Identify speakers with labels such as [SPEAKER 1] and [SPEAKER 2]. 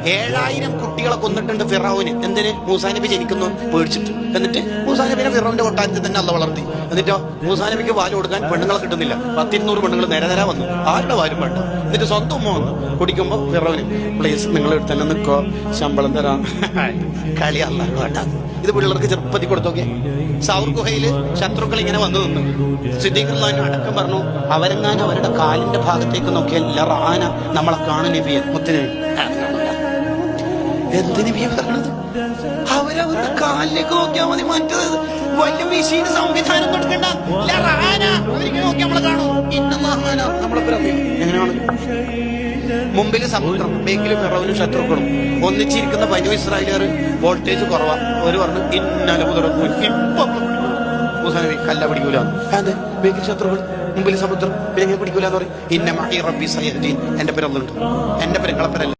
[SPEAKER 1] 7000 കുട്ടികളെ കൊന്നിട്ടുണ്ട് ഫിറൗന്. എന്തിന്? മൂസാ നബി ജനിക്കുന്നു പേടിച്ചിട്ട്. എന്നിട്ട് മൂസാ നബിനെ ഫിറൗന്റെ കൊട്ടാരത്തിൽ തന്നെ അള്ള വളർത്തി. എന്നിട്ടോ മൂസാ നബിക്ക് പാല് കൊടുക്കാൻ പെണ്ണുങ്ങളെ കിട്ടുന്നില്ല. 100-200 പെണ്ണുങ്ങൾ നേരെ വന്നു, ആരുടെ പാലും വേണ്ട. എന്നിട്ട് സ്വന്തം ഉമ്മ വന്നു കുടിക്കുമ്പോ ഫിറൗന്, പ്ലീസ് നിങ്ങൾ തന്നെ നിൽക്കോ, ശമ്പളം തരാം. കളി അല്ലാതെ വേണ്ട. ഇത് പിള്ളേർക്ക് ചെറുപ്പത്തിൽ കൊടുത്തോക്കെ. സൗർ ഗുഹയില് ശത്രുക്കൾ ഇങ്ങനെ വന്നു നിന്ന് സിദ്ദീഖുല്ലാഹിന് അടക്കം പറഞ്ഞു, അവരെങ്ങാനും അവരുടെ കാലിന്റെ ഭാഗത്തേക്ക് നോക്കിയാൽ ലറാന നമ്മളെ കാണും നബിയെ. മുത്തിന് എന്ത് നബിയെ പറഞ്ഞത്? അവരവരുടെ കാലിലേക്ക് നോക്കിയാൽ മതി. മറ്റത് വലിയ മെഷീൻ സംവിധാനം കൊടുക്കണ്ട. ലറാന അവരിങ്ങനെ നോക്കി നമ്മളെ കാണും. എങ്ങനെയാണ്? മുമ്പില് സമുദ്രം, ബേക്കില് ഫിറൗനും ശത്രുക്കളും ഒന്നിച്ചിരിക്കുന്ന ബനൂ ഇസ്രായേലുകാർ വോൾട്ടേജ് കുറവാ. ഒരു പറഞ്ഞു ഇന്നലെ മുതലൊന്നും ഇപ്പൊ മൂസാ നബി കല്ല പിടിക്കൂല. അതെ, ബേക്കിൽ ശത്രുക്കൾ, മുമ്പിൽ സമുദ്രം, പിന്നെ എങ്ങനെ പിടിക്കൂലെന്ന് പറയും. ഇന്ന മഈ റബ്ബി സയഹ്ദീൻ. എന്റെ പേരല്ലുണ്ട്, എന്റെ പേര് കളപ്പരല്ല.